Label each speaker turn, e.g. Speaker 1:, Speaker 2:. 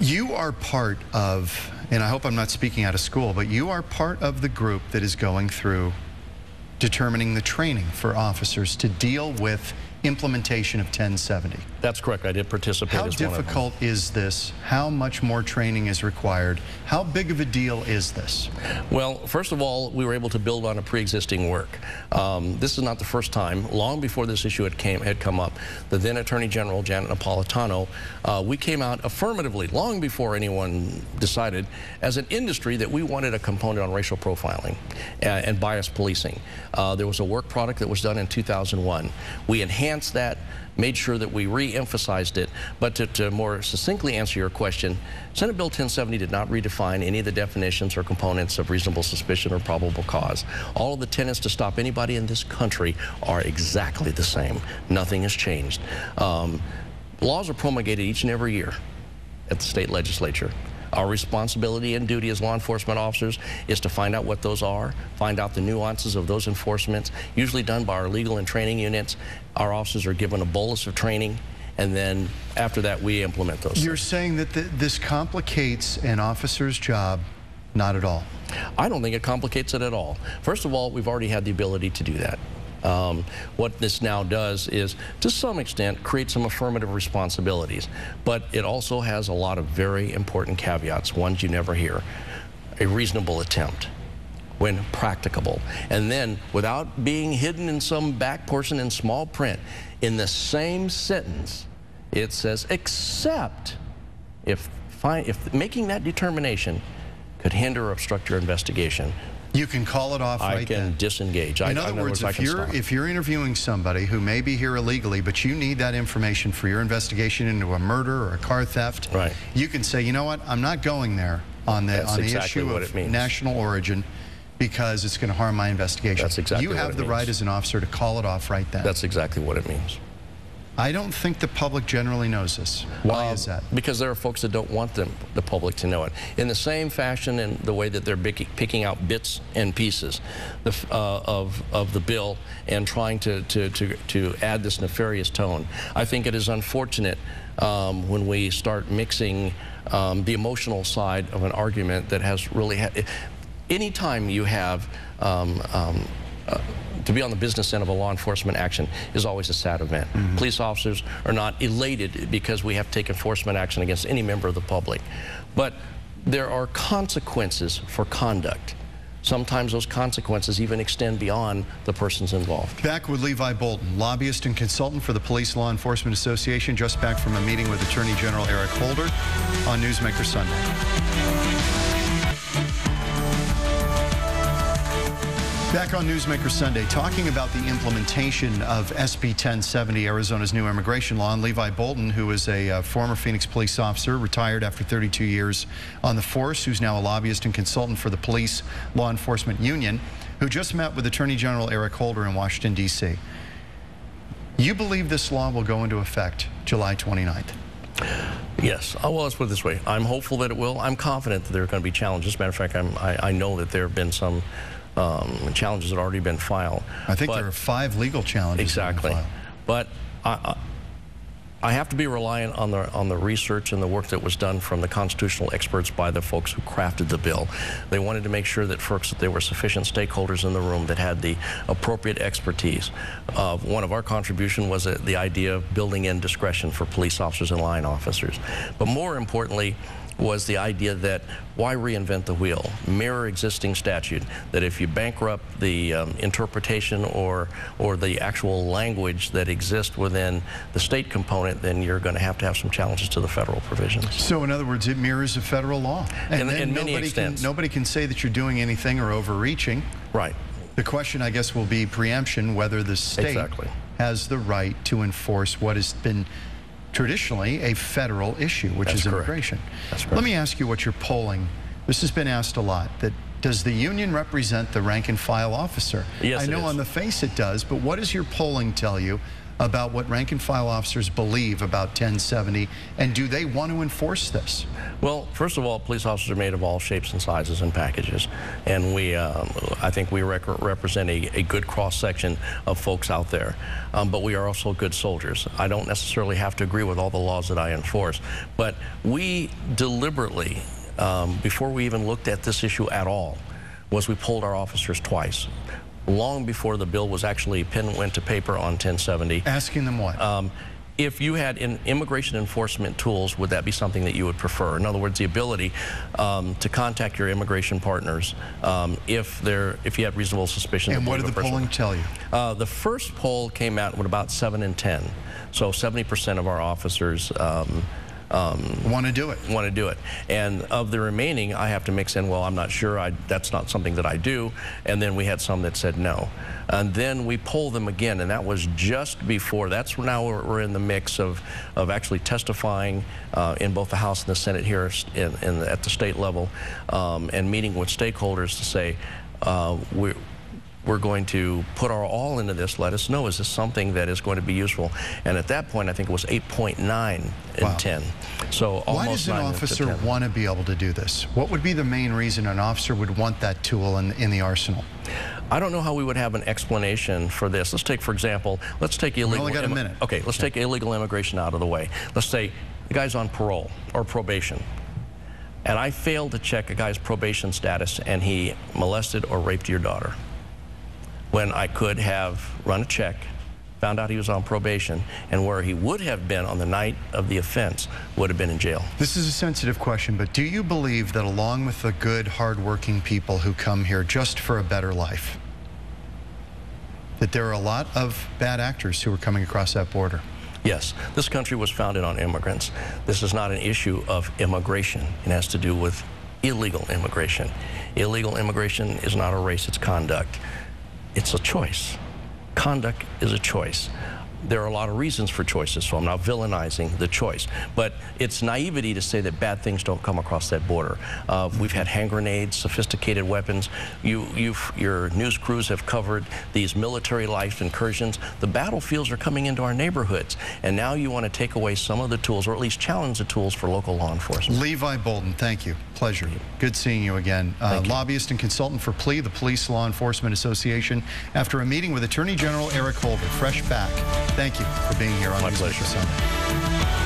Speaker 1: You are part of, and I hope I'm not speaking out of school, but you are part of the group that is going through determining the training for officers to deal with implementation of 1070.
Speaker 2: That's correct. I did participate as one of them.
Speaker 1: How difficult is this? How much more training is required? How big of a deal is this?
Speaker 2: Well, first of all, we were able to build on a pre-existing work. This is not the first time. Long before this issue had come up, the then Attorney General, Janet Napolitano, we came out affirmatively, long before anyone decided, as an industry that we wanted a component on racial profiling and bias policing. There was a work product that was done in 2001. We enhanced that, made sure that we re-emphasized it, but to more succinctly answer your question, Senate Bill 1070 did not redefine any of the definitions or components of reasonable suspicion or probable cause. All of the tenets to stop anybody in this country are exactly the same. Nothing has changed. Laws are promulgated each and every year at the state legislature. Our responsibility and duty as law enforcement officers is to find out what those are, find out the nuances of those enforcements, usually done by our legal and training units. Our officers are given a bolus of training, and then after that we implement those.
Speaker 1: You're saying that this complicates an officer's job? Not at all.
Speaker 2: I don't think it complicates it at all. First of all, we've already had the ability to do that. What this now does is, to some extent, create some affirmative responsibilities, but it also has a lot of very important caveats, ones you never hear. A reasonable attempt, when practicable, and then without being hidden in some back portion in small print, in the same sentence, it says, except if making that determination could hinder or obstruct your investigation.
Speaker 1: You can call it off right then.
Speaker 2: I can disengage.
Speaker 1: In other words, if you're interviewing somebody who may be here illegally, but you need that information for your investigation into a murder or a car theft,
Speaker 2: right,
Speaker 1: you can say, you know what, I'm not going there on the issue of national origin because it's going to harm my investigation.
Speaker 2: That's exactly what it means.
Speaker 1: You have the right as an officer to call it off right then.
Speaker 2: That's exactly what it means.
Speaker 1: I don't think the public generally knows this. Why is that? Because
Speaker 2: there are folks that don't want the public to know it. In the same fashion, in the way that they're picking out bits and pieces of the bill and trying to add this nefarious tone. I think it is unfortunate when we start mixing the emotional side of an argument that has really anytime you have to be on the business end of a law enforcement action is always a sad event. Mm-hmm. Police officers are not elated because we have to take enforcement action against any member of the public. But there are consequences for conduct. Sometimes those consequences even extend beyond the persons involved.
Speaker 1: Back with Levi Bolton, lobbyist and consultant for the Police Law Enforcement Association, just back from a meeting with Attorney General Eric Holder on Newsmaker Sunday. Back on Newsmaker Sunday, talking about the implementation of SB 1070, Arizona's new immigration law, and Levi Bolton, who is a former Phoenix police officer, retired after 32 years on the force, who's now a lobbyist and consultant for the Police Law Enforcement Union, who just met with Attorney General Eric Holder in Washington, D.C. You believe this law will go into effect July 29th?
Speaker 2: Yes. Well, let's put it this way. I'm hopeful that it will. I'm confident that there are going to be challenges. As a matter of fact, I know that there have been some challenges that have already been filed.
Speaker 1: I think there are 5 legal challenges.
Speaker 2: Exactly. But I have to be reliant on the research and the work that was done from the constitutional experts by the folks who crafted the bill. They wanted to make sure that there were sufficient stakeholders in the room that had the appropriate expertise. One of our contributions was the idea of building in discretion for police officers and line officers. But more importantly, was the idea that why reinvent the wheel? Mirror existing statute, that if you bankrupt the interpretation or the actual language that exists within the state component, then you're going to have some challenges to the federal provisions.
Speaker 1: So in other words, it mirrors a federal law. And
Speaker 2: in many extents.
Speaker 1: Nobody can say that you're doing anything or overreaching.
Speaker 2: Right.
Speaker 1: The question, I guess, will be preemption, whether the state has the right to enforce what has been traditionally a federal issue, which is immigration.
Speaker 2: That's correct.
Speaker 1: Let me ask you what you're polling. This has been asked a lot. Does the union represent the rank and file officer?
Speaker 2: Yes,
Speaker 1: I know on the face it does, but what does your polling tell you about what rank and file officers believe about 1070, and do they want to enforce this?
Speaker 2: Well, first of all, police officers are made of all shapes and sizes and packages, and I think we represent a good cross-section of folks out there, but we are also good soldiers. I don't necessarily have to agree with all the laws that I enforce, but we deliberately, before we even looked at this issue at all, was we polled our officers twice, long before the bill was actually went to paper on 1070.
Speaker 1: Asking them what?
Speaker 2: If you had immigration enforcement tools, would that be something that you would prefer? In other words, the ability to contact your immigration partners if you had reasonable suspicion.
Speaker 1: And what did the polling tell you?
Speaker 2: The first poll came out with about 7 in 10. So 70% of our officers
Speaker 1: want to do it.
Speaker 2: Want to do it. And of the remaining, I have to mix in, well, I'm not sure, that's not something that I do. And then we had some that said no. And then we polled them again, and that was just before. That's now we're in the mix of actually testifying in both the House and the Senate here at the state level, and meeting with stakeholders to say, we're going to put our all into this. Let us know, is this something that is going to be useful? And at that point, I think it was 8.9 in 10. So almost.
Speaker 1: Why does an officer want to be able to do this? What would be the main reason an officer would want that tool in the arsenal?
Speaker 2: I don't know how we would have an explanation for this. Let's take, for example, let's take illegal.
Speaker 1: We only got a minute.
Speaker 2: Okay, let's take illegal immigration out of the way. Let's say the guy's on parole or probation, and I failed to check a guy's probation status, and he molested or raped your daughter, when I could have run a check, found out he was on probation, and where he would have been on the night of the offense would have been in jail.
Speaker 1: This is a sensitive question, but do you believe that along with the good, hardworking people who come here just for a better life, that there are a lot of bad actors who are coming across that border?
Speaker 2: Yes, this country was founded on immigrants. This is not an issue of immigration. It has to do with illegal immigration. Illegal immigration is not a race, it's conduct. It's a choice. Conduct is a choice. There are a lot of reasons for choices, so I'm not villainizing the choice. But it's naivety to say that bad things don't come across that border. We've had hand grenades, sophisticated weapons. Your news crews have covered these military life incursions. The battlefields are coming into our neighborhoods, and now you want to take away some of the tools, or at least challenge the tools for local law enforcement.
Speaker 1: Levi Bolden, thank you. Pleasure. Good seeing you again. Lobbyist and consultant for PLEA, the Police Law Enforcement Association, after a meeting with Attorney General Eric Holder. Fresh back. Thank you for being here on
Speaker 2: My
Speaker 1: News
Speaker 2: pleasure.
Speaker 1: Sunday.